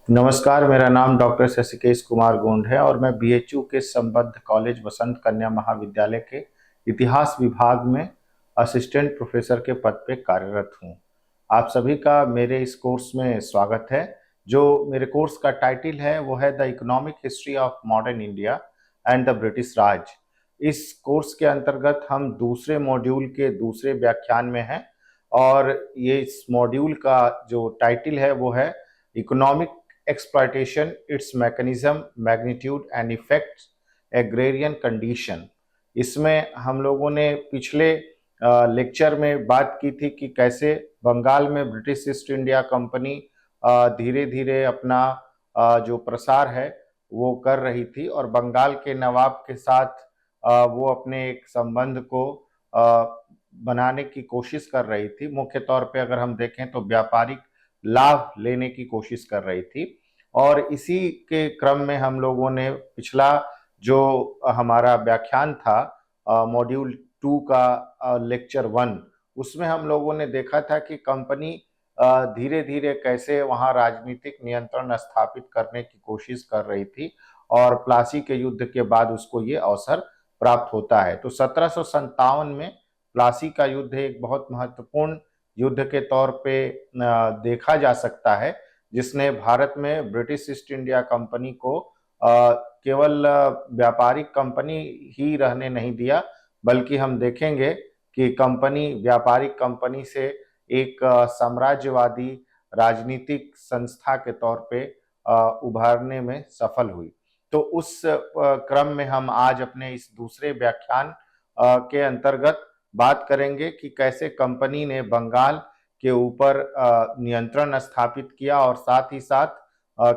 नमस्कार, मेरा नाम डॉक्टर शशिकेश कुमार गोंड है और मैं बीएचयू के संबद्ध कॉलेज वसंत कन्या महाविद्यालय के इतिहास विभाग में असिस्टेंट प्रोफेसर के पद पे कार्यरत हूँ। आप सभी का मेरे इस कोर्स में स्वागत है। जो मेरे कोर्स का टाइटल है वो है the economic history of modern India and the British Raj. इस कोर्स के अंतर्गत हम दूसरे मॉड्यूल के दूसरे व्याख्यान में हैं और ये इस मॉड्यूल का जो टाइटल है वो है economic exploitation, its mechanism, magnitude and effects, agrarian condition। इसमें हम लोगों ने पिछले लेक्चर में बात की थी कि कैसे बंगाल में ब्रिटिश ईस्ट इंडिया कंपनी धीरे धीरे अपना जो प्रसार है वो कर रही थी और बंगाल के नवाब के साथ वो अपने एक संबंध को बनाने की कोशिश कर रही थी। मुख्य तौर पे अगर हम देखें तो व्यापारिक लाभ लेने की कोशिश कर रही थी और इसी के क्रम में हम लोगों ने पिछला जो हमारा व्याख्यान था मॉड्यूल 2 का लेक्चर 1, उसमें हम लोगों ने देखा था कि कंपनी धीरे धीरे कैसे वहां राजनीतिक नियंत्रण स्थापित करने की कोशिश कर रही थी और प्लासी के युद्ध के बाद उसको ये अवसर प्राप्त होता है। तो 1757 में प्लासी का युद्ध एक बहुत महत्वपूर्ण युद्ध के तौर पे देखा जा सकता है, जिसने भारत में ब्रिटिश ईस्ट इंडिया कंपनी को केवल व्यापारिक कंपनी ही रहने नहीं दिया, बल्कि हम देखेंगे कि कंपनी व्यापारिक कंपनी से एक साम्राज्यवादी राजनीतिक संस्था के तौर पे उभारने में सफल हुई। तो उस क्रम में हम आज अपने इस दूसरे व्याख्यान के अंतर्गत बात करेंगे कि कैसे कंपनी ने बंगाल के ऊपर नियंत्रण स्थापित किया और साथ ही साथ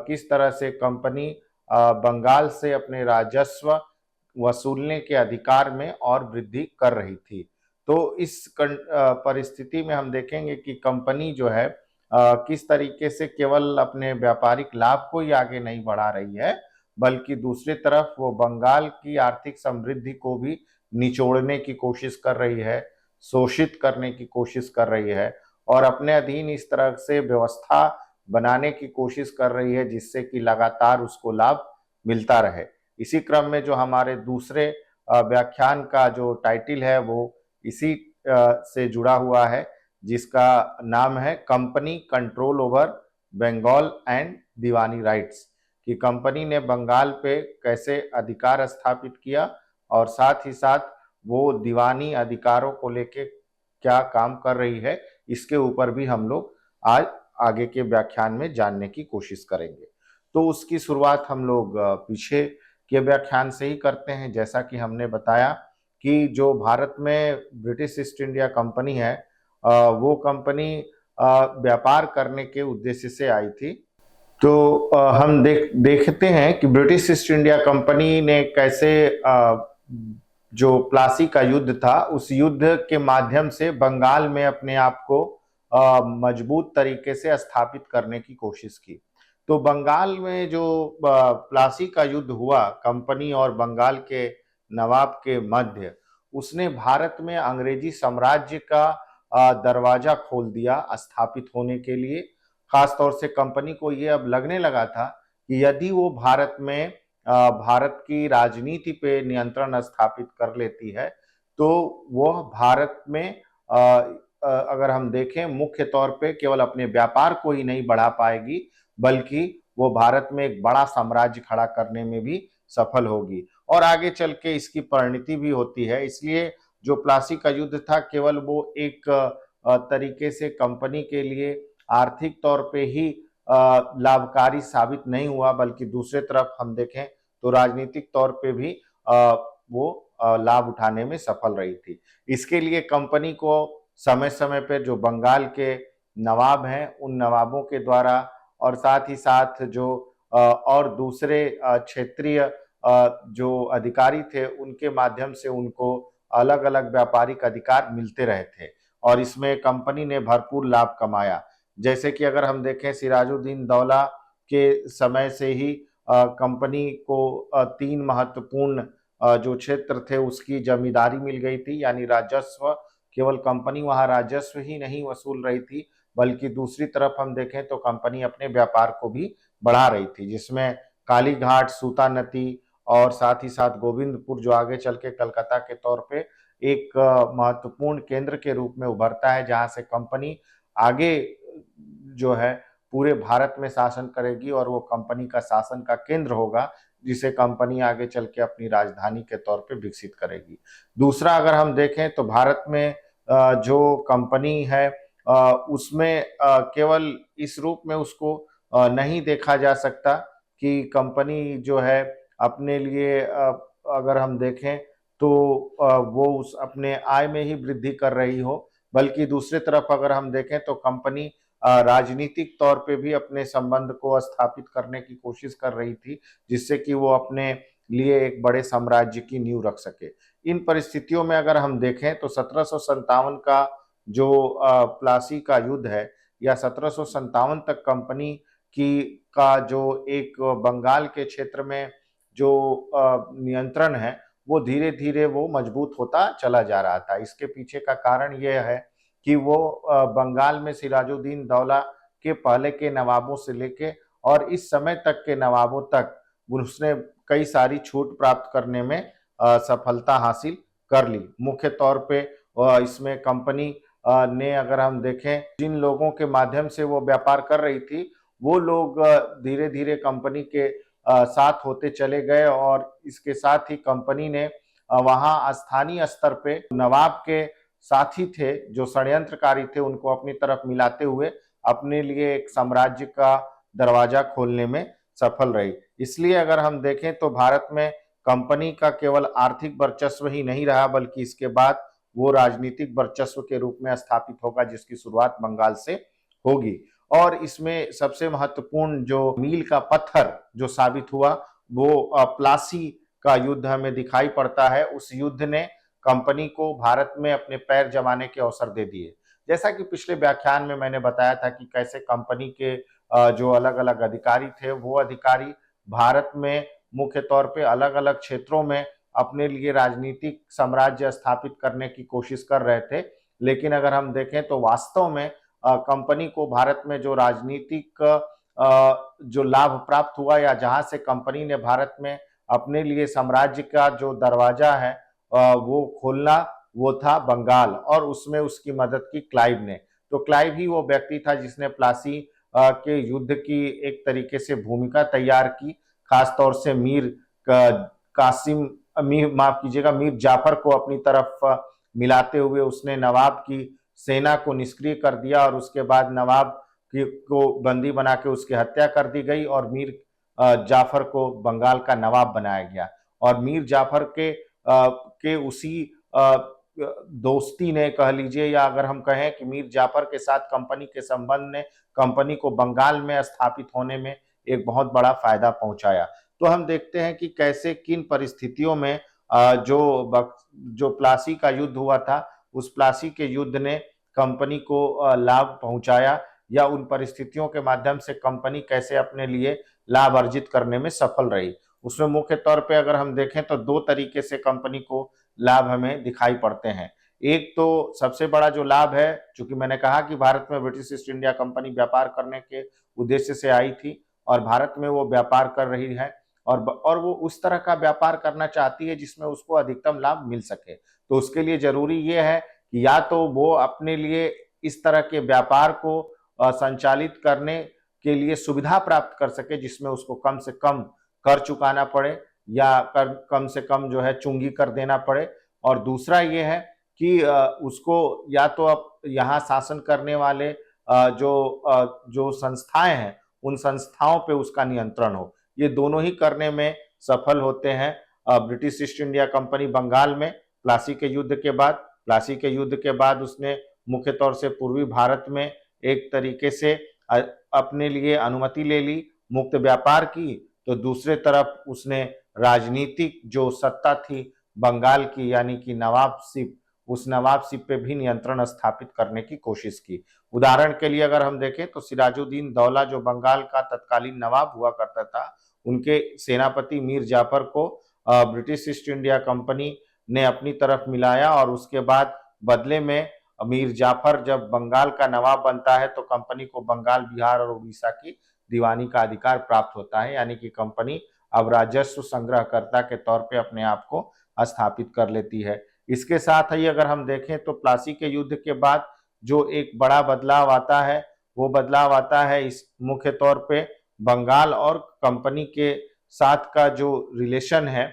किस तरह से कंपनी बंगाल से अपने राजस्व वसूलने के अधिकार में और वृद्धि कर रही थी। तो इस परिस्थिति में हम देखेंगे कि कंपनी जो है किस तरीके से केवल अपने व्यापारिक लाभ को ही आगे नहीं बढ़ा रही है, बल्कि दूसरी तरफ वो बंगाल की आर्थिक समृद्धि को भी निचोड़ने की कोशिश कर रही है, शोषित करने की कोशिश कर रही है और अपने अधीन इस तरह से व्यवस्था बनाने की कोशिश कर रही है जिससे कि लगातार उसको लाभ मिलता रहे। इसी क्रम में जो हमारे दूसरे व्याख्यान का जो टाइटल है वो इसी से जुड़ा हुआ है, जिसका नाम है company control over Bengal and Diwani rights. कि कंपनी ने बंगाल पे कैसे अधिकार स्थापित किया और साथ ही साथ वो दीवानी अधिकारों को लेके क्या काम कर रही है, इसके ऊपर भी हम लोग आज आगे के व्याख्यान में जानने की कोशिश करेंगे। तो उसकी शुरुआत हम लोग पीछे के व्याख्यान से ही करते हैं। जैसा कि हमने बताया कि जो भारत में ब्रिटिश ईस्ट इंडिया कंपनी है वो कंपनी व्यापार करने के उद्देश्य से आई थी। तो हम देखते हैं कि ब्रिटिश ईस्ट इंडिया कंपनी ने कैसे जो प्लासी का युद्ध था उस युद्ध के माध्यम से बंगाल में अपने आप को मजबूत तरीके से स्थापित करने की कोशिश की। तो बंगाल में जो प्लासी का युद्ध हुआ कंपनी और बंगाल के नवाब के मध्य, उसने भारत में अंग्रेजी साम्राज्य का दरवाजा खोल दिया स्थापित होने के लिए। खासतौर से कंपनी को ये अब लगने लगा था कि यदि वो भारत में भारत की राजनीति पे नियंत्रण स्थापित कर लेती है तो वह भारत में अगर हम देखें मुख्य तौर पे केवल अपने व्यापार को ही नहीं बढ़ा पाएगी, बल्कि वो भारत में एक बड़ा साम्राज्य खड़ा करने में भी सफल होगी और आगे चल के इसकी परिणति भी होती है। इसलिए जो प्लासी का युद्ध था केवल वो एक तरीके से कंपनी के लिए आर्थिक तौर पे ही लाभकारी साबित नहीं हुआ, बल्कि दूसरे तरफ हम देखें तो राजनीतिक तौर पे भी वो लाभ उठाने में सफल रही थी। इसके लिए कंपनी को समय समय पे जो बंगाल के नवाब हैं उन नवाबों के द्वारा और साथ ही साथ जो और दूसरे क्षेत्रीय जो अधिकारी थे उनके माध्यम से उनको अलग अलग व्यापारिक अधिकार मिलते रहे थे और इसमें कंपनी ने भरपूर लाभ कमाया। जैसे कि अगर हम देखें सिराजुद्दीन दौला के समय से ही कंपनी को 3 महत्वपूर्ण जो क्षेत्र थे उसकी जमींदारी मिल गई थी, यानी राजस्व। केवल कंपनी वहां राजस्व ही नहीं वसूल रही थी बल्कि दूसरी तरफ हम देखें तो कंपनी अपने व्यापार को भी बढ़ा रही थी, जिसमें कालीघाट, सूता नदी और साथ ही साथ गोविंदपुर, जो आगे चल के कलकत्ता के तौर पे एक महत्वपूर्ण केंद्र के रूप में उभरता है, जहां से कंपनी आगे जो है पूरे भारत में शासन करेगी और वो कंपनी का शासन का केंद्र होगा, जिसे कंपनी आगे चल के अपनी राजधानी के तौर पे विकसित करेगी। दूसरा अगर हम देखें तो भारत में जो कंपनी है उसमें केवल इस रूप में उसको नहीं देखा जा सकता कि कंपनी जो है अपने लिए अगर हम देखें तो वो उस अपने आय में ही वृद्धि कर रही हो, बल्कि दूसरी तरफ अगर हम देखें तो कंपनी राजनीतिक तौर पे भी अपने संबंध को स्थापित करने की कोशिश कर रही थी, जिससे कि वो अपने लिए एक बड़े साम्राज्य की नींव रख सके। इन परिस्थितियों में अगर हम देखें तो 1757 का जो प्लासी का युद्ध है, या 1757 तक कंपनी की का जो एक बंगाल के क्षेत्र में जो नियंत्रण है, वो धीरे धीरे वो मजबूत होता चला जा रहा था। इसके पीछे का कारण यह है कि वो बंगाल में सिराजुद्दीन दौला के पहले के नवाबों से लेके और इस समय तक के नवाबों तक उसने कई सारी छूट प्राप्त करने में सफलता हासिल कर ली। मुख्य तौर पे इसमें कंपनी ने अगर हम देखें जिन लोगों के माध्यम से वो व्यापार कर रही थी, वो लोग धीरे धीरे कंपनी के साथ होते चले गए और इसके साथ ही कंपनी ने वहाँ स्थानीय स्तर पे नवाब के साथी थे जो षड्यंत्रकारी थे, उनको अपनी तरफ मिलाते हुए अपने लिए एक साम्राज्य का दरवाजा खोलने में सफल रही। इसलिए अगर हम देखें तो भारत में कंपनी का केवल आर्थिक वर्चस्व ही नहीं रहा, बल्कि इसके बाद वो राजनीतिक वर्चस्व के रूप में स्थापित होगा, जिसकी शुरुआत बंगाल से होगी। और इसमें सबसे महत्वपूर्ण जो मील का पत्थर जो साबित हुआ, वो प्लासी का युद्ध हमें दिखाई पड़ता है। उस युद्ध ने कंपनी को भारत में अपने पैर जमाने के अवसर दे दिए। जैसा कि पिछले व्याख्यान में मैंने बताया था कि कैसे कंपनी के जो अलग अलग अधिकारी थे, वो अधिकारी भारत में मुख्य तौर पे अलग अलग क्षेत्रों में अपने लिए राजनीतिक साम्राज्य स्थापित करने की कोशिश कर रहे थे। लेकिन अगर हम देखें तो वास्तव में कंपनी को भारत में जो राजनीतिक जो लाभ प्राप्त हुआ, या जहां से कंपनी ने भारत में अपने लिए साम्राज्य का जो दरवाजा है वो खोलना, वो था बंगाल, और उसमें उसकी मदद की क्लाइव ने। तो क्लाइव ही वो व्यक्ति था जिसने प्लासी के युद्ध की एक तरीके से भूमिका तैयार की, खासतौर से मीर कासिम मीर माफ कीजिएगा मीर जाफर को अपनी तरफ मिलाते हुए उसने नवाब की सेना को निष्क्रिय कर दिया, और उसके बाद नवाब को बंदी बना के उसकी हत्या कर दी गई और मीर जाफर को बंगाल का नवाब बनाया गया। और मीर जाफर के उसी दोस्ती ने कह लीजिए, या अगर हम कहें कि मीर जाफर के साथ कंपनी के संबंध ने कंपनी को बंगाल में स्थापित होने में एक बहुत बड़ा फायदा पहुंचाया। तो हम देखते हैं कि कैसे किन परिस्थितियों में जो प्लासी का युद्ध हुआ था, उस प्लासी के युद्ध ने कंपनी को लाभ पहुंचाया, या उन परिस्थितियों के माध्यम से कंपनी कैसे अपने लिए लाभ अर्जित करने में सफल रही। उसमें मुख्य तौर पे अगर हम देखें तो दो तरीके से कंपनी को लाभ हमें दिखाई पड़ते हैं। एक तो सबसे बड़ा जो लाभ है, चूंकि मैंने कहा कि भारत में ब्रिटिश ईस्ट इंडिया कंपनी व्यापार करने के उद्देश्य से आई थी और भारत में वो व्यापार कर रही है, और वो उस तरह का व्यापार करना चाहती है जिसमें उसको अधिकतम लाभ मिल सके। तो उसके लिए जरूरी ये है कि या तो वो अपने लिए इस तरह के व्यापार को संचालित करने के लिए सुविधा प्राप्त कर सके, जिसमें उसको कम से कम कर चुकाना पड़े, या कम से कम जो है चुंगी कर देना पड़े। और दूसरा ये है कि उसको या तो अब यहाँ शासन करने वाले जो संस्थाएं हैं, उन संस्थाओं पे उसका नियंत्रण हो। ये दोनों ही करने में सफल होते हैं British East India Company Bengal में प्लासी के युद्ध के बाद उसने मुख्य तौर से पूर्वी भारत में एक तरीके से अपने लिए अनुमति ले ली मुक्त व्यापार की। तो दूसरे तरफ उसने राजनीतिक जो सत्ता थी बंगाल की, यानी कि नवाबशिप, उस नवाबशिप पे भी नियंत्रण स्थापित करने की कोशिश की। उदाहरण के लिए अगर हम देखें तो सिराजुद्दीन दौला जो बंगाल का तत्कालीन नवाब हुआ करता था, उनके सेनापति मीर जाफर को ब्रिटिश ईस्ट इंडिया कंपनी ने अपनी तरफ मिलाया, और उसके बाद बदले में मीर जाफर जब बंगाल का नवाब बनता है तो कंपनी को बंगाल, बिहार और उड़ीसा की दीवानी का अधिकार प्राप्त होता है, यानी कि कंपनी अब राजस्व संग्रहकर्ता के तौर पे अपने आप को स्थापित कर लेती है। इसके साथ ही अगर हम देखें तो प्लासी के युद्ध के बाद जो एक बड़ा बदलाव आता है, वो बदलाव आता है इस मुख्य तौर पे बंगाल और कंपनी के साथ का जो रिलेशन है,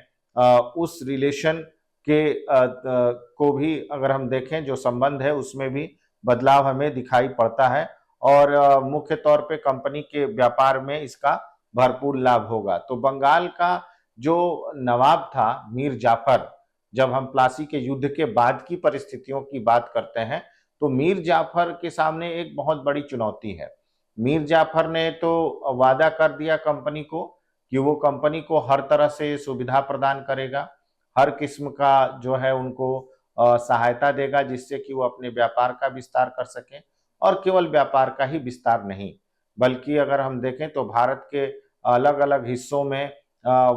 उस रिलेशन के को भी अगर हम देखें, जो संबंध है उसमें भी बदलाव हमें दिखाई पड़ता है और मुख्य तौर पे कंपनी के व्यापार में इसका भरपूर लाभ होगा। तो बंगाल का जो नवाब था मीर जाफर, जब हम प्लासी के युद्ध के बाद की परिस्थितियों की बात करते हैं तो मीर जाफर के सामने एक बहुत बड़ी चुनौती है। मीर जाफर ने तो वादा कर दिया कंपनी को कि वो कंपनी को हर तरह से सुविधा प्रदान करेगा, हर किस्म का जो है उनको सहायता देगा जिससे कि वो अपने व्यापार का विस्तार कर सकें, और केवल व्यापार का ही विस्तार नहीं बल्कि अगर हम देखें तो भारत के अलग अलग हिस्सों में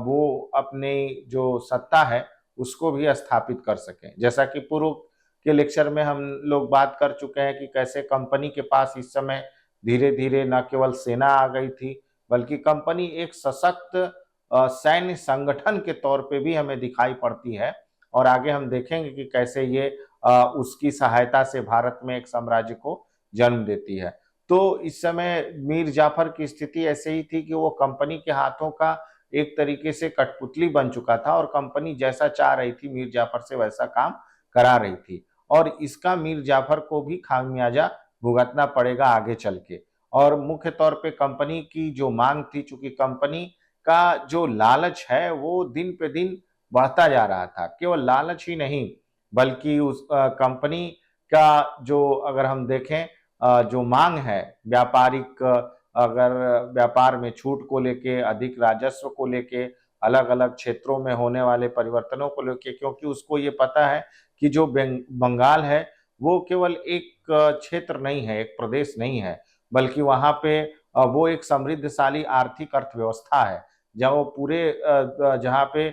वो अपनी जो सत्ता है उसको भी स्थापित कर सकें। जैसा कि पूर्व के लेक्चर में हम लोग बात कर चुके हैं कि कैसे कंपनी के पास इस समय धीरे धीरे न केवल सेना आ गई थी बल्कि कंपनी एक सशक्त सैन्य संगठन के तौर पे भी हमें दिखाई पड़ती है, और आगे हम देखेंगे कि कैसे ये उसकी सहायता से भारत में एक साम्राज्य को जन्म देती है। तो इस समय मीर जाफर की स्थिति ऐसे ही थी कि वो कंपनी के हाथों का एक तरीके से कठपुतली बन चुका था और कंपनी जैसा चाह रही थी मीर जाफर से वैसा काम करा रही थी, और इसका मीर जाफर को भी खामियाजा भुगतना पड़ेगा आगे चल के। और मुख्य तौर पे कंपनी की जो मांग थी, चूंकि कंपनी का जो लालच है वो दिन पे दिन बढ़ता जा रहा था, केवल लालच ही नहीं बल्कि उस कंपनी का जो अगर हम देखें जो मांग है व्यापारिक, अगर व्यापार में छूट को लेके, अधिक राजस्व को लेके, अलग अलग क्षेत्रों में होने वाले परिवर्तनों को लेके, क्योंकि उसको ये पता है कि जो बंगाल है वो केवल एक क्षेत्र नहीं है, एक प्रदेश नहीं है, बल्कि वहां पे वो एक समृद्धशाली आर्थिक अर्थव्यवस्था है, जहाँ वो पूरे जहाँ पे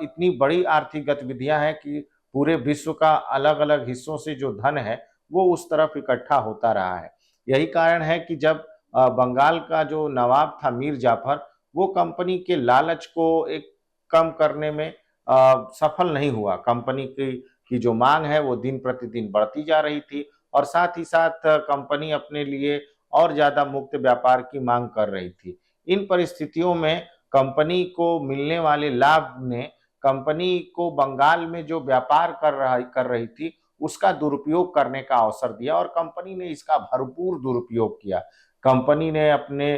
इतनी बड़ी आर्थिक गतिविधियां हैं कि पूरे विश्व का अलग अलग हिस्सों से जो धन है वो उस तरफ इकट्ठा होता रहा है। यही कारण है कि जब बंगाल का जो नवाब था मीर जाफर, वो कंपनी के लालच को एक कम करने में सफल नहीं हुआ। कंपनी की जो मांग है वो दिन प्रतिदिन बढ़ती जा रही थी और साथ ही साथ कंपनी अपने लिए और ज्यादा मुक्त व्यापार की मांग कर रही थी। इन परिस्थितियों में कंपनी को मिलने वाले लाभ ने कंपनी को बंगाल में जो व्यापार कर रही थी उसका दुरुपयोग करने का अवसर दिया, और कंपनी ने इसका भरपूर दुरुपयोग किया। कंपनी ने अपने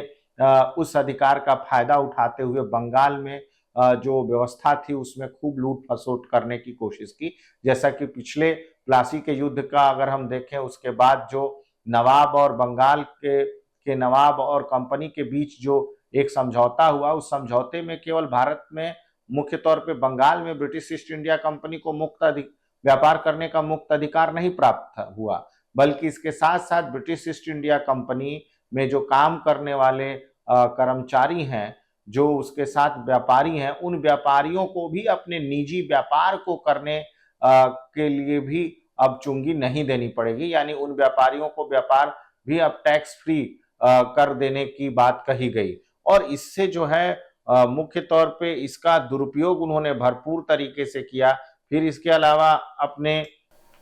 उस अधिकार का फायदा उठाते हुए बंगाल में जो व्यवस्था थी उसमें खूब लूट खसोट करने की कोशिश की। जैसा कि पिछले प्लासी के युद्ध का अगर हम देखें, उसके बाद जो नवाब और बंगाल के नवाब और कंपनी के बीच जो एक समझौता हुआ, उस समझौते में केवल भारत में मुख्य तौर पे बंगाल में ब्रिटिश ईस्ट इंडिया कंपनी को व्यापार करने का मुक्त अधिकार नहीं प्राप्त हुआ, बल्कि इसके साथ साथ ब्रिटिश ईस्ट इंडिया कंपनी में जो काम करने वाले कर्मचारी हैं, जो उसके साथ व्यापारी हैं, उन व्यापारियों को भी अपने निजी व्यापार को करने के लिए भी अब चुंगी नहीं देनी पड़ेगी, यानी उन व्यापारियों को व्यापार भी अब टैक्स फ्री कर देने की बात कही गई। और इससे जो है मुख्य तौर पे इसका दुरुपयोग उन्होंने भरपूर तरीके से किया। फिर इसके अलावा अपने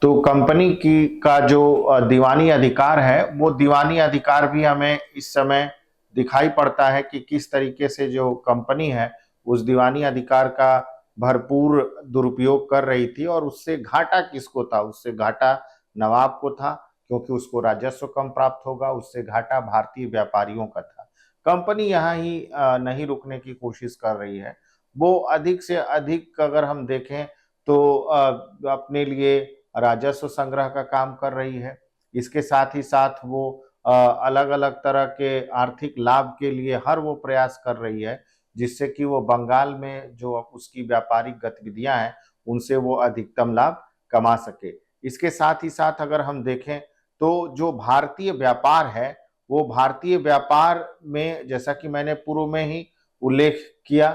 तो कंपनी की का जो दीवानी अधिकार है, वो दीवानी अधिकार भी हमें इस समय दिखाई पड़ता है कि किस तरीके से जो कंपनी है उस दीवानी अधिकार का भरपूर दुरुपयोग कर रही थी, और उससे घाटा किसको था? उससे घाटा नवाब को था क्योंकि उसको राजस्व कम प्राप्त होगा, उससे घाटा भारतीय व्यापारियों का था। कंपनी यहाँ ही नहीं रुकने की कोशिश कर रही है, वो अधिक से अधिक अगर हम देखें तो अपने लिए राजस्व संग्रह का काम कर रही है। इसके साथ ही साथ वो अलग अलग तरह के आर्थिक लाभ के लिए हर वो प्रयास कर रही है जिससे कि वो बंगाल में जो उसकी व्यापारिक गतिविधियां हैं उनसे वो अधिकतम लाभ कमा सके। इसके साथ ही साथ अगर हम देखें तो जो भारतीय व्यापार है, वो भारतीय व्यापार में जैसा कि मैंने पूर्व में ही उल्लेख किया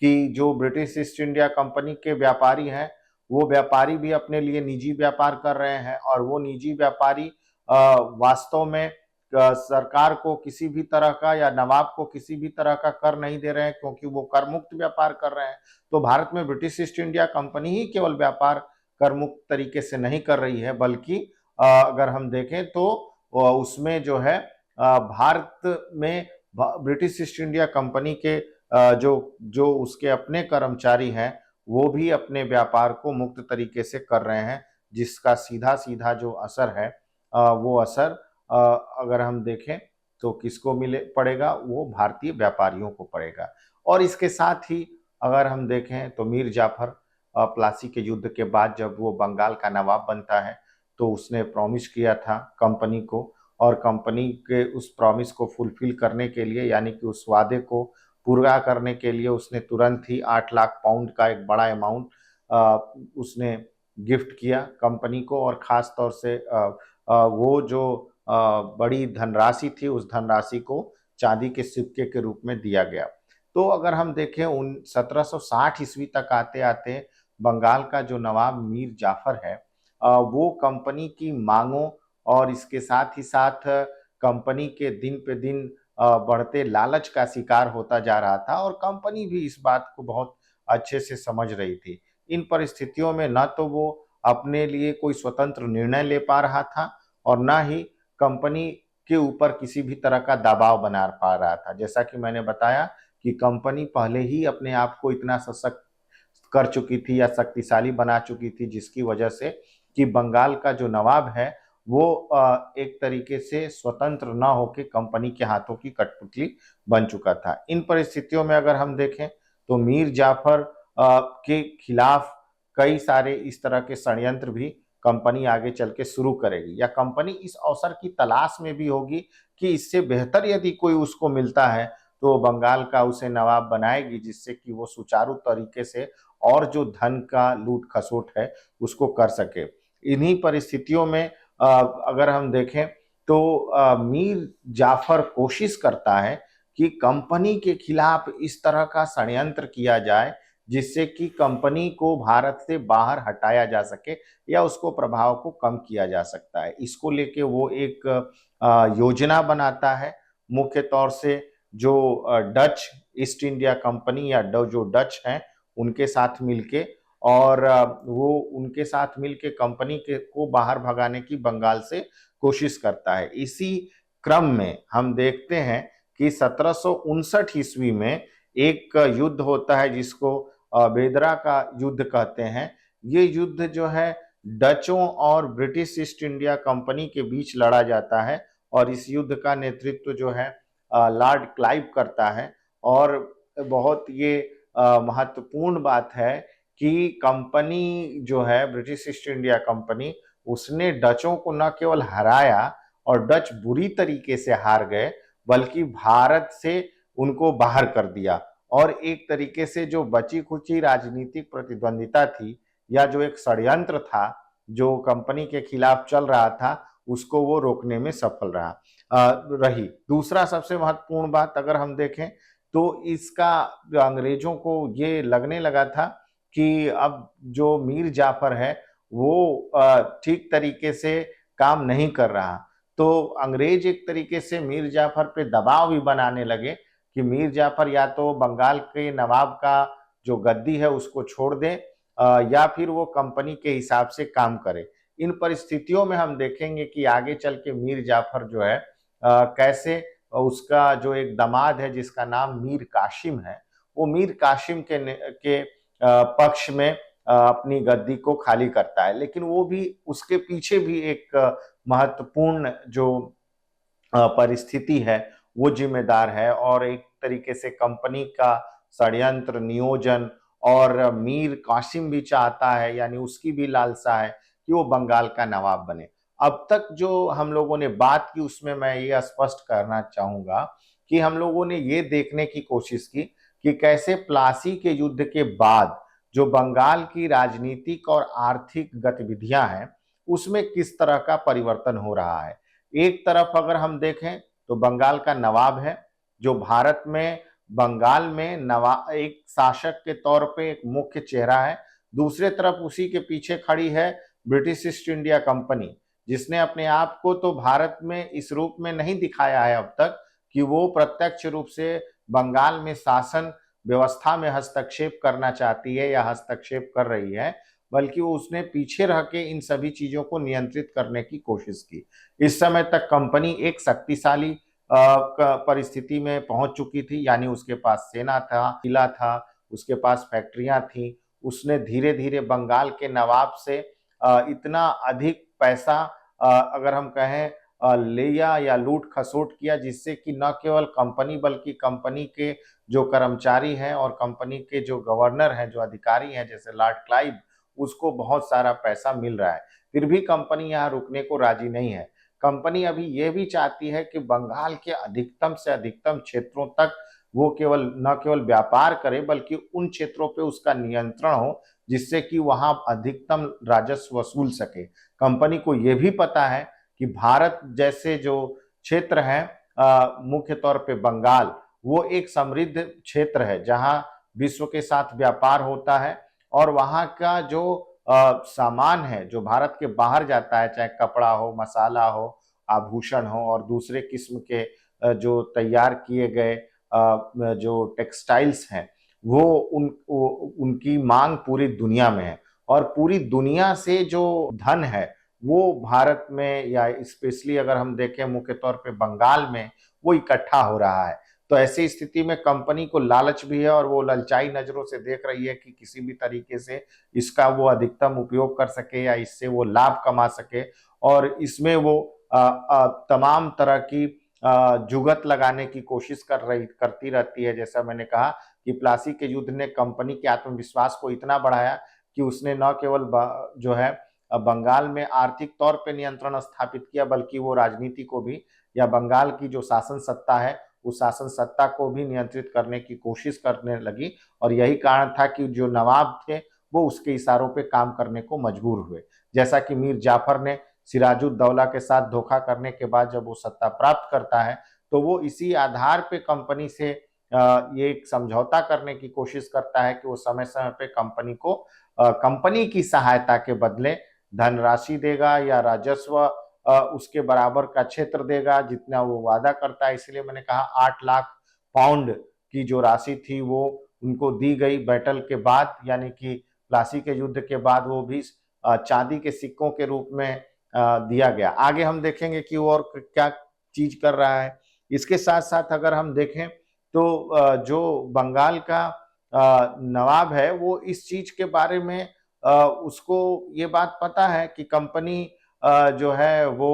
कि जो ब्रिटिश ईस्ट इंडिया कंपनी के व्यापारी हैं वो व्यापारी भी अपने लिए निजी व्यापार कर रहे हैं और वो निजी व्यापारी वास्तव में सरकार को किसी भी तरह का या नवाब को किसी भी तरह का कर नहीं दे रहे हैं, क्योंकि वो कर मुक्त व्यापार कर रहे हैं। तो भारत में ब्रिटिश ईस्ट इंडिया कंपनी ही केवल व्यापार कर मुक्त तरीके से नहीं कर रही है, बल्कि अगर हम देखें तो उसमें जो है भारत में ब्रिटिश ईस्ट इंडिया कंपनी के जो जो उसके अपने कर्मचारी हैं वो भी अपने व्यापार को मुक्त तरीके से कर रहे हैं, जिसका सीधा सीधा जो असर है वो असर अगर हम देखें तो किसको मिले पड़ेगा, वो भारतीय व्यापारियों को पड़ेगा। और इसके साथ ही अगर हम देखें तो मीर जाफर प्लासी के युद्ध के बाद जब वो बंगाल का नवाब बनता है तो उसने प्रॉमिस किया था कंपनी को, और कंपनी के उस प्रॉमिस को फुलफिल करने के लिए यानी कि उस वादे को पूरा करने के लिए उसने तुरंत ही 8 लाख पाउंड का एक बड़ा अमाउंट उसने गिफ्ट किया कंपनी को, और ख़ास तौर से वो जो बड़ी धनराशि थी उस धनराशि को चांदी के सिक्के के रूप में दिया गया। तो अगर हम देखें उन 1760 ईस्वी तक आते आते बंगाल का जो नवाब मीर जाफर है वो कंपनी की मांगों और इसके साथ ही साथ कंपनी के दिन पे दिन बढ़ते लालच का शिकार होता जा रहा था, और कंपनी भी इस बात को बहुत अच्छे से समझ रही थी। इन परिस्थितियों में न तो वो अपने लिए कोई स्वतंत्र निर्णय ले पा रहा था और न ही कंपनी के ऊपर किसी भी तरह का दबाव बना पा रहा था। जैसा कि मैंने बताया कि कंपनी पहले ही अपने आप को इतना सशक्त कर चुकी थी या शक्तिशाली बना चुकी थी, जिसकी वजह से कि बंगाल का जो नवाब है वो एक तरीके से स्वतंत्र न होकर कंपनी के हाथों की कठपुतली बन चुका था। इन परिस्थितियों में अगर हम देखें तो मीर जाफर के खिलाफ कई सारे इस तरह के षड्यंत्र भी कंपनी आगे चल के शुरू करेगी, या कंपनी इस अवसर की तलाश में भी होगी कि इससे बेहतर यदि कोई उसको मिलता है तो बंगाल का उसे नवाब बनाएगी, जिससे कि वो सुचारू तरीके से और जो धन का लूट खसोट है उसको कर सके। इन्हीं परिस्थितियों में अगर हम देखें तो मीर जाफर कोशिश करता है कि कंपनी के खिलाफ इस तरह का षड्यंत्र किया जाए जिससे कि कंपनी को भारत से बाहर हटाया जा सके या उसको प्रभाव को कम किया जा सकता है। इसको लेके वो एक योजना बनाता है, मुख्य तौर से जो डच ईस्ट इंडिया कंपनी या जो डच हैं उनके साथ मिलके, और वो उनके साथ मिलके कंपनी के को बाहर भगाने की बंगाल से कोशिश करता है। इसी क्रम में हम देखते हैं कि 1759 ईस्वी में एक युद्ध होता है जिसको बेदरा का युद्ध कहते हैं। ये युद्ध जो है डचों और ब्रिटिश ईस्ट इंडिया कंपनी के बीच लड़ा जाता है, और इस युद्ध का नेतृत्व जो है लॉर्ड क्लाइव करता है। और बहुत ये महत्वपूर्ण बात है कि कंपनी जो है ब्रिटिश ईस्ट इंडिया कंपनी उसने डचों को न केवल हराया और डच बुरी तरीके से हार गए, बल्कि भारत से उनको बाहर कर दिया, और एक तरीके से जो बची खुची राजनीतिक प्रतिद्वंदिता थी या जो एक षड्यंत्र था जो कंपनी के खिलाफ चल रहा था उसको वो रोकने में सफल रही। दूसरा सबसे महत्वपूर्ण बात अगर हम देखें तो इसका अंग्रेजों को ये लगने लगा था कि अब जो मीर जाफर है वो ठीक तरीके से काम नहीं कर रहा, तो अंग्रेज एक तरीके से मीर जाफर पे दबाव भी बनाने लगे कि मीर जाफर या तो बंगाल के नवाब का जो गद्दी है उसको छोड़ दे या फिर वो कंपनी के हिसाब से काम करे। इन परिस्थितियों में हम देखेंगे कि आगे चल के मीर जाफर जो है कैसे उसका जो एक दामाद है जिसका नाम मीर कासिम है, वो मीर कासिम के पक्ष में अपनी गद्दी को खाली करता है। लेकिन वो भी उसके पीछे भी एक महत्वपूर्ण जो परिस्थिति है वो जिम्मेदार है, और एक तरीके से कंपनी का षड्यंत्र नियोजन, और मीर कासिम भी चाहता है यानी उसकी भी लालसा है कि वो बंगाल का नवाब बने। अब तक जो हम लोगों ने बात की उसमें मैं ये स्पष्ट करना चाहूंगा कि हम लोगों ने ये देखने की कोशिश की कि कैसे प्लासी के युद्ध के बाद जो बंगाल की राजनीतिक और आर्थिक गतिविधियां हैं उसमें किस तरह का परिवर्तन हो रहा है। एक तरफ अगर हम देखें तो बंगाल का नवाब है जो भारत में बंगाल में नवाब एक शासक के तौर पे एक मुख्य चेहरा है, दूसरे तरफ उसी के पीछे खड़ी है ब्रिटिश ईस्ट इंडिया कंपनी, जिसने अपने आप को तो भारत में इस रूप में नहीं दिखाया है अब तक कि वो प्रत्यक्ष रूप से बंगाल में शासन व्यवस्था में हस्तक्षेप करना चाहती है या हस्तक्षेप कर रही है, बल्कि वो उसने पीछे रह के इन सभी चीजों को नियंत्रित करने की कोशिश की। इस समय तक कंपनी एक शक्तिशाली परिस्थिति में पहुंच चुकी थी, यानी उसके पास सेना था, किला था, उसके पास फैक्ट्रियां थी। उसने धीरे धीरे बंगाल के नवाब से इतना अधिक पैसा अगर हम कहें लिया या लूट खसोट किया, जिससे कि न केवल कंपनी बल्कि कंपनी के जो कर्मचारी हैं और कंपनी के जो गवर्नर हैं, जो अधिकारी हैं, जैसे लॉर्ड क्लाइव, उसको बहुत सारा पैसा मिल रहा है। फिर भी कंपनी यहाँ रुकने को राजी नहीं है। कंपनी अभी ये भी चाहती है कि बंगाल के अधिकतम से अधिकतम क्षेत्रों तक वो न केवल व्यापार करे, बल्कि उन क्षेत्रों पे उसका नियंत्रण हो, जिससे कि वहां अधिकतम राजस्व वसूल सके। कंपनी को यह भी पता है कि भारत जैसे जो क्षेत्र है, मुख्य तौर पे बंगाल, वो एक समृद्ध क्षेत्र है जहां विश्व के साथ व्यापार होता है, और वहां का जो सामान है जो भारत के बाहर जाता है, चाहे कपड़ा हो, मसाला हो, आभूषण हो और दूसरे किस्म के जो तैयार किए गए जो टेक्सटाइल्स हैं, उनकी मांग पूरी दुनिया में है। और पूरी दुनिया से जो धन है वो भारत में, या स्पेशली अगर हम देखें मुख्य तौर पे बंगाल में, वो इकट्ठा हो रहा है। तो ऐसी स्थिति में कंपनी को लालच भी है और वो ललचाई नजरों से देख रही है कि किसी भी तरीके से इसका वो अधिकतम उपयोग कर सके या इससे वो लाभ कमा सके। और इसमें वो तमाम तरह की जुगत लगाने की कोशिश करती रहती है। जैसा मैंने कहा कि प्लासी के युद्ध ने कंपनी के आत्मविश्वास को इतना बढ़ाया कि उसने न केवल जो है बंगाल में आर्थिक तौर पे नियंत्रण स्थापित किया, बल्कि वो राजनीति को भी, या बंगाल की जो शासन सत्ता है उस शासन सत्ता को भी नियंत्रित करने की कोशिश करने लगी। और यही कारण था कि जो नवाब थे वो उसके इशारों पे काम करने को मजबूर हुए। जैसा कि मीर जाफर ने सिराजुद्दौला के साथ धोखा करने के बाद जब वो सत्ता प्राप्त करता है, तो वो इसी आधार पे कंपनी से ये एक समझौता करने की कोशिश करता है कि वो समय समय पे कंपनी को कंपनी की सहायता के बदले धनराशि देगा या राजस्व उसके बराबर का क्षेत्र देगा जितना वो वादा करता है। इसलिए मैंने कहा 8 लाख पाउंड की जो राशि थी वो उनको दी गई बैटल के बाद, यानी कि प्लासी के युद्ध के बाद वो भी चांदी के सिक्कों के रूप में दिया गया। आगे हम देखेंगे कि वो और क्या चीज कर रहा है। इसके साथ साथ अगर हम देखें तो जो बंगाल का नवाब है वो इस चीज के बारे में उसको ये बात पता है कि कंपनी जो है वो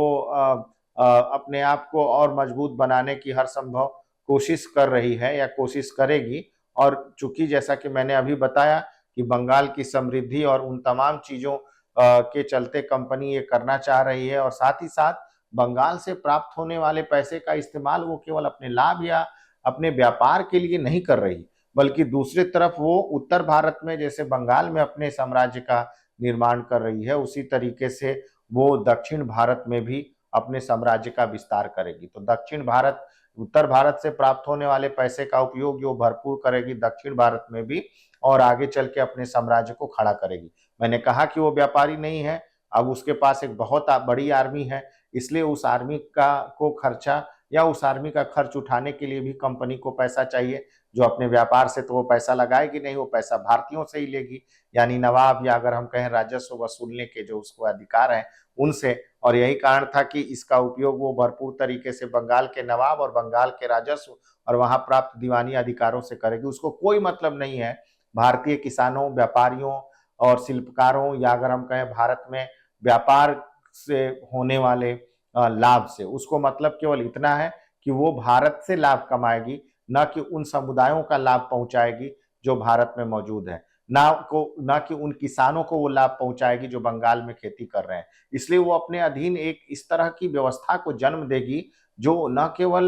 अपने आप को और मजबूत बनाने की हर संभव कोशिश कर रही है या कोशिश करेगी। और चूंकि जैसा कि मैंने अभी बताया कि बंगाल की समृद्धि और उन तमाम चीजों के चलते कंपनी ये करना चाह रही है, और साथ ही साथ बंगाल से प्राप्त होने वाले पैसे का इस्तेमाल वो केवल अपने लाभ या अपने व्यापार के लिए नहीं कर रही, बल्कि दूसरी तरफ वो उत्तर भारत में जैसे बंगाल में अपने साम्राज्य का निर्माण कर रही है, उसी तरीके से वो दक्षिण भारत में भी अपने साम्राज्य का विस्तार करेगी। तो दक्षिण भारत, उत्तर भारत से प्राप्त होने वाले पैसे का उपयोग जो भरपूर करेगी दक्षिण भारत में भी, और आगे चल के अपने साम्राज्य को खड़ा करेगी। मैंने कहा कि वो व्यापारी नहीं है, अब उसके पास एक बहुत बड़ी आर्मी है, इसलिए उस आर्मी का को खर्चा या उस आर्मी का खर्च उठाने के लिए भी कंपनी को पैसा चाहिए, जो अपने व्यापार से तो वो पैसा लगाएगी नहीं, वो पैसा भारतीयों से ही लेगी, यानी नवाब या अगर हम कहें राजस्व वसूलने के जो उसको अधिकार हैं उनसे। और यही कारण था कि इसका उपयोग वो भरपूर तरीके से बंगाल के नवाब और बंगाल के राजस्व और वहां प्राप्त दीवानी अधिकारों से करेगी। उसको कोई मतलब नहीं है भारतीय किसानों, व्यापारियों और शिल्पकारों, या अगर हम कहें भारत में व्यापार से होने वाले लाभ से। उसको मतलब केवल इतना है कि वो भारत से लाभ कमाएगी, न कि उन समुदायों का लाभ पहुंचाएगी जो भारत में मौजूद है, न कि उन किसानों को वो लाभ पहुंचाएगी जो बंगाल में खेती कर रहे हैं। इसलिए वो अपने अधीन एक इस तरह की व्यवस्था को जन्म देगी जो न केवल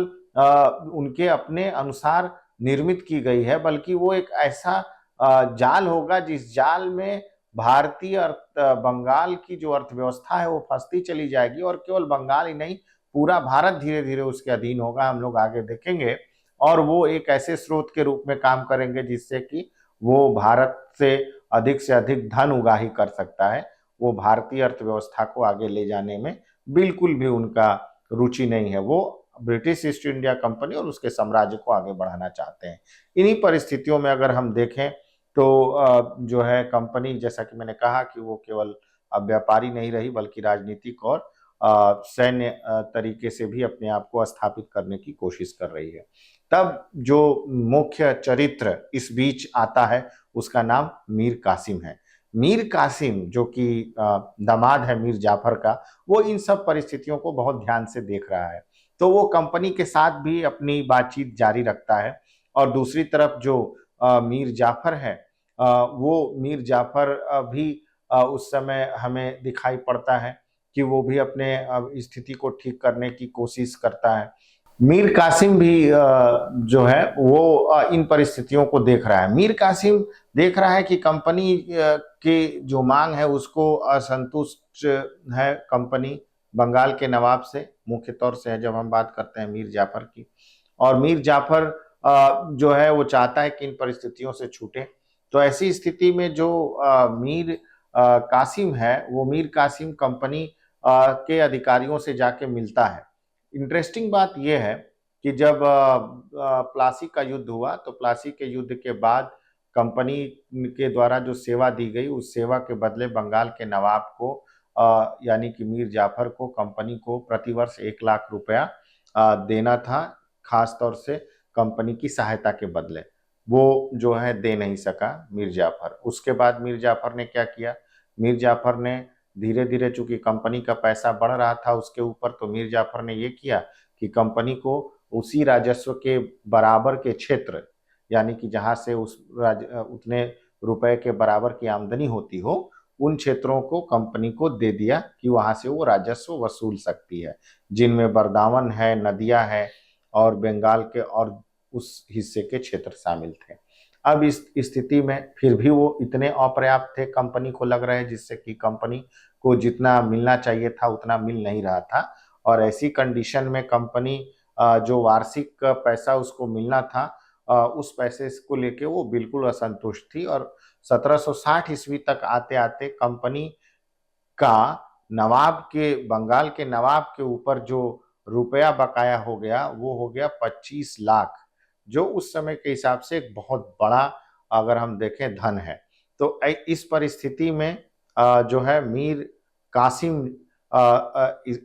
उनके अपने अनुसार निर्मित की गई है, बल्कि वो एक ऐसा जाल होगा जिस जाल में भारतीय बंगाल की जो अर्थव्यवस्था है वो फंसती चली जाएगी, और केवल बंगाल ही नहीं पूरा भारत धीरे धीरे उसके अधीन होगा। हम लोग आगे देखेंगे, और वो एक ऐसे स्रोत के रूप में काम करेंगे जिससे कि वो भारत से अधिक से अधिक धन उगाही कर सकता है, वो भारतीय अर्थव्यवस्था को आगे ले जाने में बिल्कुल भी उनका रुचि नहीं है। वो ब्रिटिश ईस्ट इंडिया कंपनी और उसके साम्राज्य को आगे बढ़ाना चाहते हैं। इन्हीं परिस्थितियों में अगर हम देखें तो जो है कंपनी, जैसा कि मैंने कहा कि वो केवल अब व्यापारी नहीं रही बल्कि राजनीतिक और सैन्य तरीके से भी अपने आप को स्थापित करने की कोशिश कर रही है। तब जो मुख्य चरित्र इस बीच आता है उसका नाम मीर कासिम है। मीर कासिम जो कि दामाद है मीर जाफर का, वो इन सब परिस्थितियों को बहुत ध्यान से देख रहा है। तो वो कंपनी के साथ भी अपनी बातचीत जारी रखता है और दूसरी तरफ जो मीर जाफर है, वो मीर जाफर भी उस समय हमें दिखाई पड़ता है कि वो भी अपने स्थिति को ठीक करने की कोशिश करता है। मीर कासिम भी जो है वो इन परिस्थितियों को देख रहा है। मीर कासिम देख रहा है कि कंपनी की जो मांग है उसको असंतुष्ट है कंपनी बंगाल के नवाब से, मुख्य तौर से है जब हम बात करते हैं मीर जाफर की। और मीर जाफर जो है वो चाहता है कि इन परिस्थितियों से छूटे। तो ऐसी स्थिति में जो मीर कासिम है, वो मीर कासिम कंपनी के अधिकारियों से जाके मिलता है। इंटरेस्टिंग बात यह है कि जब प्लासी का युद्ध हुआ तो प्लासी के युद्ध के बाद कंपनी के द्वारा जो सेवा दी गई उस सेवा के बदले बंगाल के नवाब को यानी कि मीर जाफर को कंपनी को प्रतिवर्ष 1 लाख रुपया देना था, खास तौर से कंपनी की सहायता के बदले। वो जो है दे नहीं सका मीर जाफर। उसके बाद मीर जाफर ने क्या किया, मीर जाफर ने धीरे धीरे, चूंकि कंपनी का पैसा बढ़ रहा था उसके ऊपर, तो मीर जाफर ने ये किया कि कंपनी को उसी राजस्व के बराबर के क्षेत्र, यानी कि जहां से उतने रुपए के बराबर की आमदनी होती हो, उन क्षेत्रों को कंपनी को दे दिया कि वहां से वो राजस्व वसूल सकती है, जिनमें बरदावन है, नदियां है और बंगाल के और उस हिस्से के क्षेत्र शामिल थे। अब इस स्थिति में फिर भी वो इतने अपर्याप्त थे कंपनी को लग रहे, जिससे कि कंपनी को जितना मिलना चाहिए था उतना मिल नहीं रहा था। और ऐसी कंडीशन में कंपनी जो वार्षिक पैसा उसको मिलना था, उस पैसे को लेके वो बिल्कुल असंतुष्ट थी। और 1760 ईस्वी तक आते आते कंपनी का नवाब के, बंगाल के नवाब के ऊपर जो रुपया बकाया हो गया वो हो गया 25 लाख, जो उस समय के हिसाब से एक बहुत बड़ा, अगर हम देखें, धन है। तो इस परिस्थिति में जो है मीर कासिम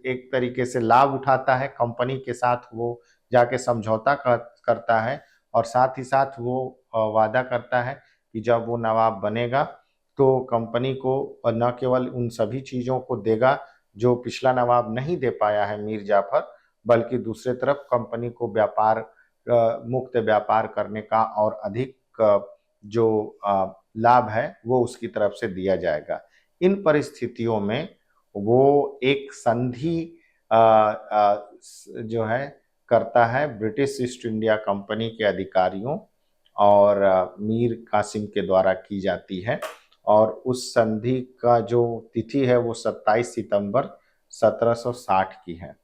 एक तरीके से लाभ उठाता है, कंपनी के साथ वो जाके समझौता करता है और साथ ही साथ वो वादा करता है कि जब वो नवाब बनेगा तो कंपनी को न केवल उन सभी चीज़ों को देगा जो पिछला नवाब नहीं दे पाया है मीर जाफर, बल्कि दूसरे तरफ कंपनी को व्यापार, मुक्त व्यापार करने का और अधिक जो लाभ है वो उसकी तरफ से दिया जाएगा। इन परिस्थितियों में वो एक संधि जो है करता है ब्रिटिश ईस्ट इंडिया कंपनी के अधिकारियों और मीर कासिम के द्वारा की जाती है। और उस संधि का जो तिथि है वो 27 सितंबर 1760 की है।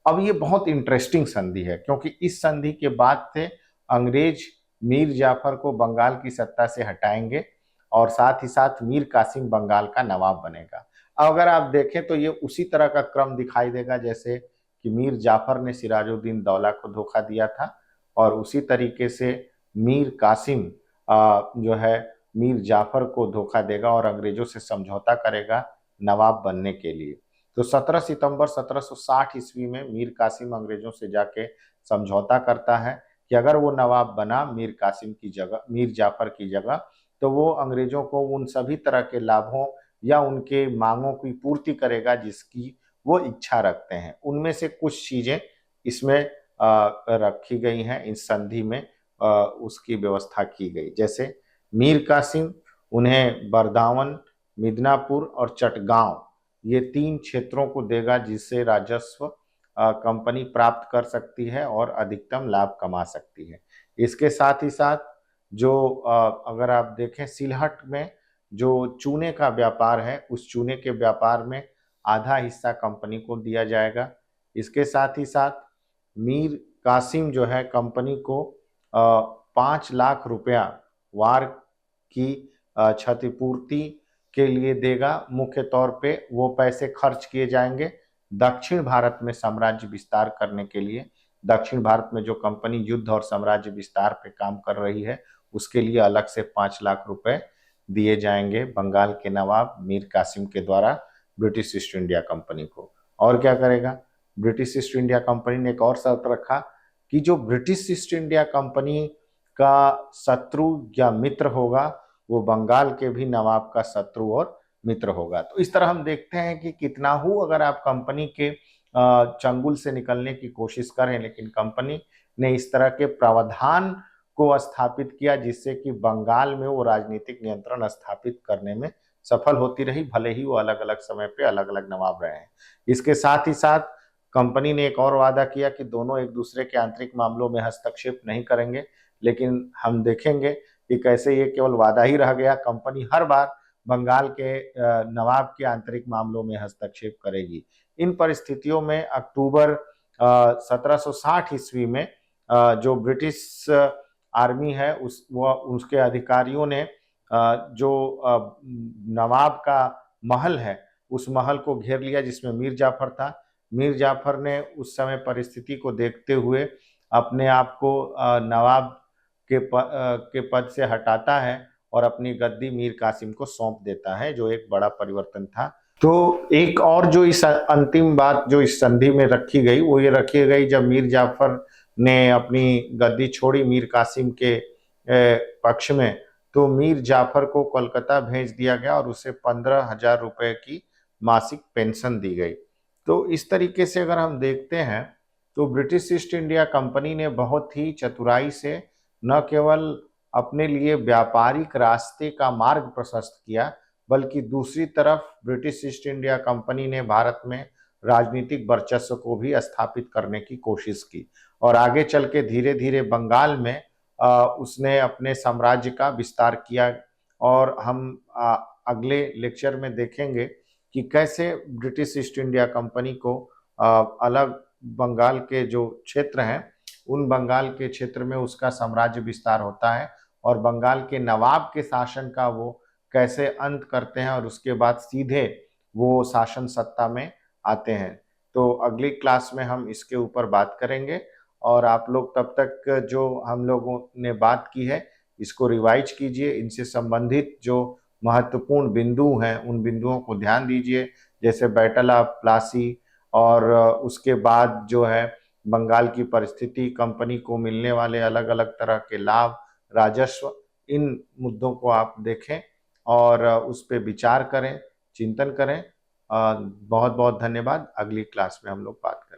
अब ये बहुत इंटरेस्टिंग संधि है क्योंकि इस संधि के बाद से अंग्रेज मीर जाफर को बंगाल की सत्ता से हटाएंगे और साथ ही साथ मीर कासिम बंगाल का नवाब बनेगा। अगर आप देखें तो ये उसी तरह का क्रम दिखाई देगा जैसे कि मीर जाफर ने सिराजुद्दीन दौला को धोखा दिया था, और उसी तरीके से मीर कासिम जो है मीर जाफर को धोखा देगा और अंग्रेजों से समझौता करेगा नवाब बनने के लिए। तो 17 सितंबर 1760 ईस्वी में मीर कासिम अंग्रेजों से जाके समझौता करता है कि अगर वो नवाब बना मीर कासिम की जगह, मीर जाफर की जगह, तो वो अंग्रेजों को उन सभी तरह के लाभों या उनके मांगों की पूर्ति करेगा जिसकी वो इच्छा रखते हैं। उनमें से कुछ चीजें इसमें रखी गई हैं, इस संधि में उसकी व्यवस्था की गई। जैसे मीर कासिम उन्हें बरदावन, मिदनापुर और चटगांव, ये 3 क्षेत्रों को देगा जिससे राजस्व कंपनी प्राप्त कर सकती है और अधिकतम लाभ कमा सकती है। इसके साथ ही साथ जो अगर आप देखें सिलहट में जो चूने का व्यापार है, उस चूने के व्यापार में आधा हिस्सा कंपनी को दिया जाएगा। इसके साथ ही साथ मीर कासिम जो है कंपनी को 5 लाख रुपया वार की क्षतिपूर्ति के लिए देगा। मुख्य तौर पे वो पैसे खर्च किए जाएंगे दक्षिण भारत में साम्राज्य विस्तार करने के लिए। दक्षिण भारत में जो कंपनी युद्ध और साम्राज्य विस्तार पे काम कर रही है उसके लिए अलग से 5 लाख रुपए दिए जाएंगे बंगाल के नवाब मीर कासिम के द्वारा ब्रिटिश ईस्ट इंडिया कंपनी को। और क्या करेगा, ब्रिटिश ईस्ट इंडिया कंपनी ने एक और शर्त रखा कि जो ब्रिटिश ईस्ट इंडिया कंपनी का शत्रु या मित्र होगा वो बंगाल के भी नवाब का शत्रु और मित्र होगा। तो इस तरह हम देखते हैं कि कितना हो अगर आप कंपनी के चंगुल से निकलने की कोशिश करें, लेकिन कंपनी ने इस तरह के प्रावधान को स्थापित किया जिससे कि बंगाल में वो राजनीतिक नियंत्रण स्थापित करने में सफल होती रही, भले ही वो अलग अलग समय पे अलग अलग नवाब रहे हैं। इसके साथ ही साथ कंपनी ने एक और वादा किया कि दोनों एक दूसरे के आंतरिक मामलों में हस्तक्षेप नहीं करेंगे, लेकिन हम देखेंगे कि कैसे ये केवल वादा ही रह गया। कंपनी हर बार बंगाल के नवाब के आंतरिक मामलों में हस्तक्षेप करेगी। इन परिस्थितियों में अक्टूबर 1760 ईस्वी में जो ब्रिटिश आर्मी है उसके अधिकारियों ने जो नवाब का महल है उस महल को घेर लिया जिसमें मीर जाफर था। मीर जाफर ने उस समय परिस्थिति को देखते हुए अपने आप को नवाब के पद से हटाता है और अपनी गद्दी मीर कासिम को सौंप देता है, जो एक बड़ा परिवर्तन था। तो एक और जो इस अंतिम बात जो इस संधि में रखी गई वो ये रखी गई जब मीर जाफर ने अपनी गद्दी छोड़ी मीर कासिम के पक्ष में, तो मीर जाफर को कोलकाता भेज दिया गया और उसे 15,000 रुपए की मासिक पेंशन दी गई। तो इस तरीके से अगर हम देखते हैं तो ब्रिटिश ईस्ट इंडिया कंपनी ने बहुत ही चतुराई से न केवल अपने लिए व्यापारिक रास्ते का मार्ग प्रशस्त किया, बल्कि दूसरी तरफ ब्रिटिश ईस्ट इंडिया कंपनी ने भारत में राजनीतिक वर्चस्व को भी स्थापित करने की कोशिश की और आगे चल के धीरे धीरे बंगाल में उसने अपने साम्राज्य का विस्तार किया। और हम अगले लेक्चर में देखेंगे कि कैसे ब्रिटिश ईस्ट इंडिया कंपनी को अलग बंगाल के जो क्षेत्र हैं उन बंगाल के क्षेत्र में उसका साम्राज्य विस्तार होता है और बंगाल के नवाब के शासन का वो कैसे अंत करते हैं और उसके बाद सीधे वो शासन सत्ता में आते हैं। तो अगली क्लास में हम इसके ऊपर बात करेंगे और आप लोग तब तक जो हम लोगों ने बात की है इसको रिवाइज कीजिए। इनसे संबंधित जो महत्वपूर्ण बिंदु हैं उन बिंदुओं को ध्यान दीजिए, जैसे बैटल ऑफ प्लासी और उसके बाद जो है बंगाल की परिस्थिति, कंपनी को मिलने वाले अलग अलग तरह के लाभ, राजस्व, इन मुद्दों को आप देखें और उस पर विचार करें, चिंतन करें। बहुत बहुत धन्यवाद। अगली क्लास में हम लोग बात करें।